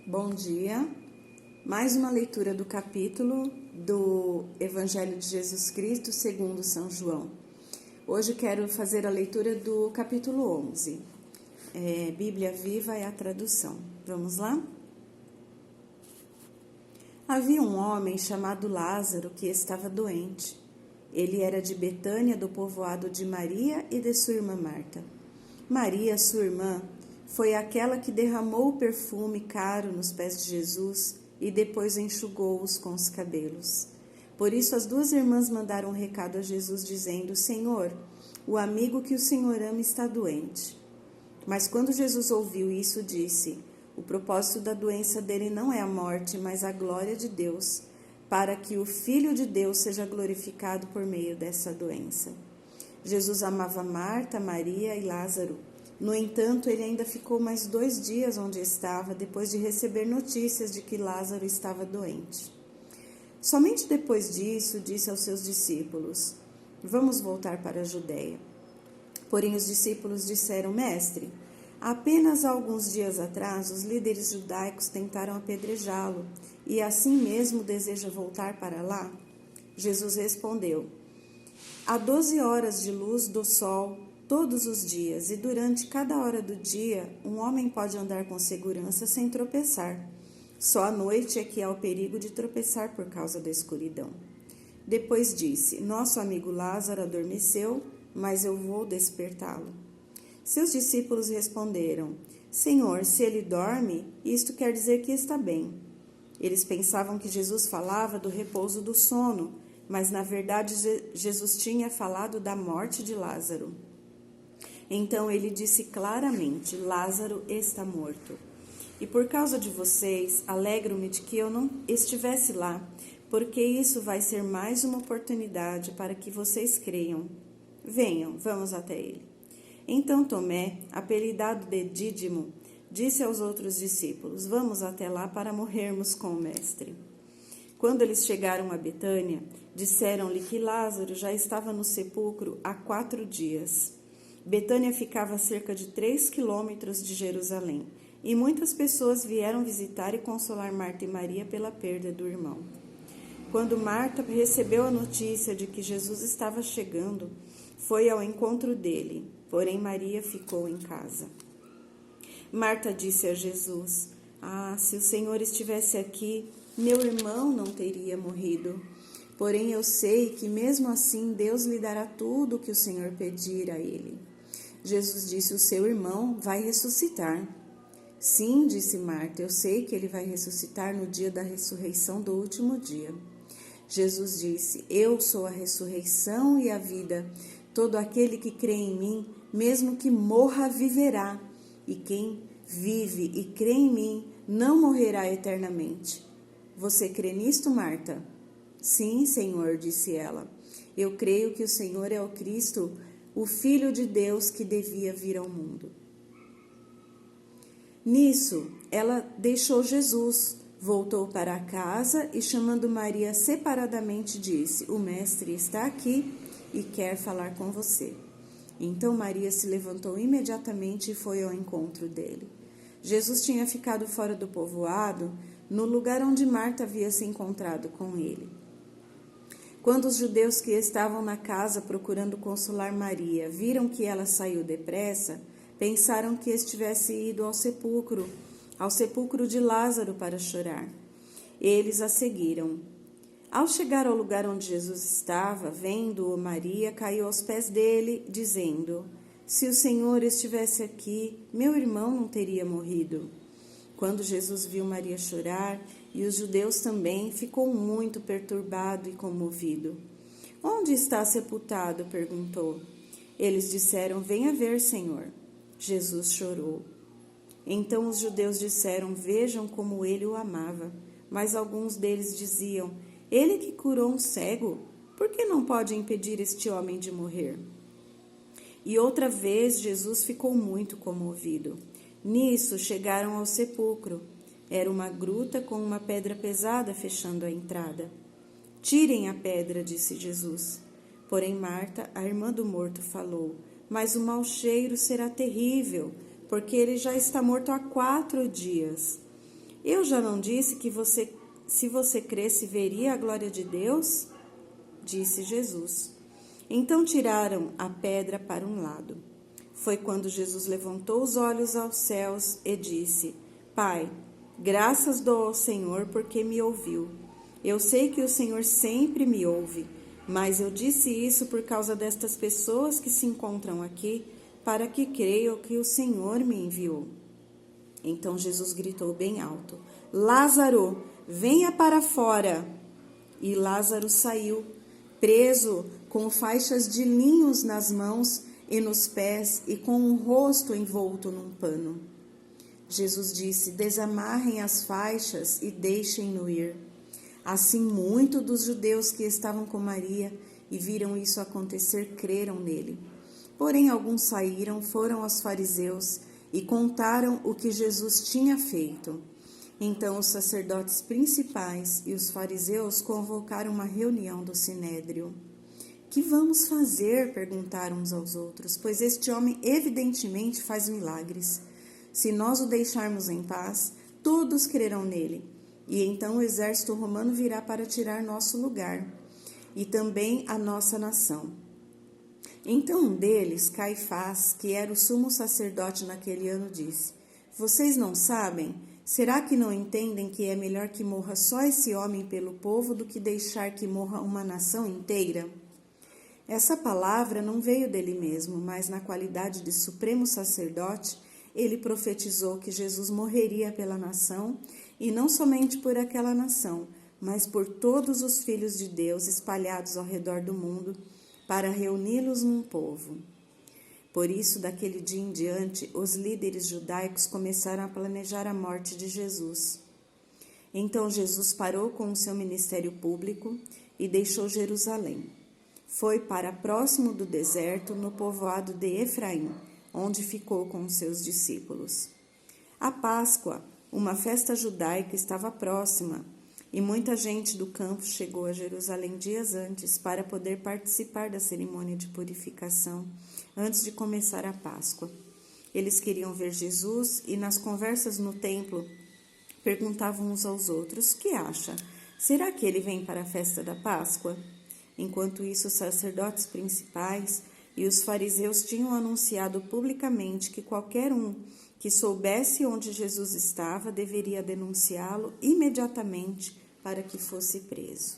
Bom dia, mais uma leitura do capítulo do Evangelho de Jesus Cristo segundo São João. Hoje quero fazer a leitura do capítulo 11, Bíblia Viva é a tradução. Vamos lá? Havia um homem chamado Lázaro que estava doente. Ele era de Betânia, do povoado de Maria e de sua irmã Marta. Maria, sua irmã, foi aquela que derramou o perfume caro nos pés de Jesus e depois enxugou-os com os cabelos. Por isso as duas irmãs mandaram um recado a Jesus dizendo: Senhor, o amigo que o Senhor ama está doente. Mas quando Jesus ouviu isso, disse: o propósito da doença dele não é a morte, mas a glória de Deus, para que o Filho de Deus seja glorificado por meio dessa doença. Jesus amava Marta, Maria e Lázaro. No entanto, ele ainda ficou mais 2 dias onde estava, depois de receber notícias de que Lázaro estava doente. Somente depois disso, disse aos seus discípulos: vamos voltar para a Judéia. Porém, os discípulos disseram: Mestre, apenas alguns dias atrás, os líderes judaicos tentaram apedrejá-lo, e assim mesmo deseja voltar para lá? Jesus respondeu: há 12 horas de luz do sol todos os dias, e durante cada hora do dia, um homem pode andar com segurança sem tropeçar. Só à noite é que há o perigo de tropeçar por causa da escuridão. Depois disse: nosso amigo Lázaro adormeceu, mas eu vou despertá-lo. Seus discípulos responderam: Senhor, se ele dorme, isto quer dizer que está bem. Eles pensavam que Jesus falava do repouso do sono, mas na verdade Jesus tinha falado da morte de Lázaro. Então ele disse claramente: Lázaro está morto. E por causa de vocês, alegro-me de que eu não estivesse lá, porque isso vai ser mais uma oportunidade para que vocês creiam. Venham, vamos até ele. Então Tomé, apelidado de Dídimo, disse aos outros discípulos: vamos até lá para morrermos com o mestre. Quando eles chegaram a Betânia, disseram-lhe que Lázaro já estava no sepulcro há 4 dias. Betânia ficava a cerca de 3 quilômetros de Jerusalém, e muitas pessoas vieram visitar e consolar Marta e Maria pela perda do irmão. Quando Marta recebeu a notícia de que Jesus estava chegando, foi ao encontro dele, porém Maria ficou em casa. Marta disse a Jesus: se o Senhor estivesse aqui, meu irmão não teria morrido. Porém eu sei que mesmo assim Deus lhe dará tudo o que o Senhor pedir a ele. Jesus disse: o seu irmão vai ressuscitar. Sim, disse Marta, eu sei que ele vai ressuscitar no dia da ressurreição do último dia. Jesus disse: eu sou a ressurreição e a vida. Todo aquele que crê em mim, mesmo que morra, viverá. E quem vive e crê em mim, não morrerá eternamente. Você crê nisto, Marta? Sim, Senhor, disse ela. Eu creio que o Senhor é o Cristo, o Filho de Deus que devia vir ao mundo. Nisso, ela deixou Jesus, voltou para casa e, chamando Maria separadamente, disse: o mestre está aqui e quer falar com você. Então Maria se levantou imediatamente e foi ao encontro dele. Jesus tinha ficado fora do povoado, no lugar onde Marta havia se encontrado com ele. Quando os judeus que estavam na casa procurando consolar Maria viram que ela saiu depressa, pensaram que estivesse ido ao sepulcro de Lázaro para chorar. Eles a seguiram. Ao chegar ao lugar onde Jesus estava, vendo-o, Maria caiu aos pés dele, dizendo: se o Senhor estivesse aqui, meu irmão não teria morrido. Quando Jesus viu Maria chorar, e os judeus também, ficou muito perturbado e comovido. Onde está sepultado? Perguntou. Eles disseram: venha ver, Senhor. Jesus chorou. Então os judeus disseram: vejam como ele o amava. Mas alguns deles diziam: ele que curou um cego, por que não pode impedir este homem de morrer? E outra vez Jesus ficou muito comovido. Nisso chegaram ao sepulcro. Era uma gruta com uma pedra pesada fechando a entrada. Tirem a pedra, disse Jesus. Porém Marta, a irmã do morto, falou: mas o mau cheiro será terrível, porque ele já está morto há 4 dias. Eu já não disse que se você cresce, veria a glória de Deus? Disse Jesus. Então tiraram a pedra para um lado. Foi quando Jesus levantou os olhos aos céus e disse: Pai, graças dou ao Senhor porque me ouviu. Eu sei que o Senhor sempre me ouve, mas eu disse isso por causa destas pessoas que se encontram aqui, para que creiam que o Senhor me enviou. Então Jesus gritou bem alto: Lázaro, venha para fora! E Lázaro saiu, preso, com faixas de linhos nas mãos e nos pés e com o rosto envolto num pano. Jesus disse: Desamarrem as faixas e deixem-no ir. Assim, muitos dos judeus que estavam com Maria e viram isso acontecer creram nele. Porém, alguns saíram, foram aos fariseus e contaram o que Jesus tinha feito. Então, os sacerdotes principais e os fariseus convocaram uma reunião do sinédrio. Que vamos fazer? Perguntaram uns aos outros, pois este homem evidentemente faz milagres. Se nós o deixarmos em paz, todos crerão nele. E então o exército romano virá para tirar nosso lugar e também a nossa nação. Então um deles, Caifás, que era o sumo sacerdote naquele ano, disse: Vocês não sabem? Será que não entendem que é melhor que morra só esse homem pelo povo do que deixar que morra uma nação inteira? Essa palavra não veio dele mesmo, mas na qualidade de supremo sacerdote, ele profetizou que Jesus morreria pela nação, e não somente por aquela nação, mas por todos os filhos de Deus espalhados ao redor do mundo, para reuni-los num povo. Por isso, daquele dia em diante, os líderes judaicos começaram a planejar a morte de Jesus. Então Jesus parou com o seu ministério público e deixou Jerusalém. Foi para próximo do deserto, no povoado de Efraim, onde ficou com os seus discípulos. A Páscoa, uma festa judaica, estava próxima, e muita gente do campo chegou a Jerusalém dias antes para poder participar da cerimônia de purificação antes de começar a Páscoa. Eles queriam ver Jesus e nas conversas no templo perguntavam uns aos outros: "O que acha? Será que ele vem para a festa da Páscoa?" Enquanto isso, os sacerdotes principais e os fariseus tinham anunciado publicamente que qualquer um que soubesse onde Jesus estava deveria denunciá-lo imediatamente para que fosse preso.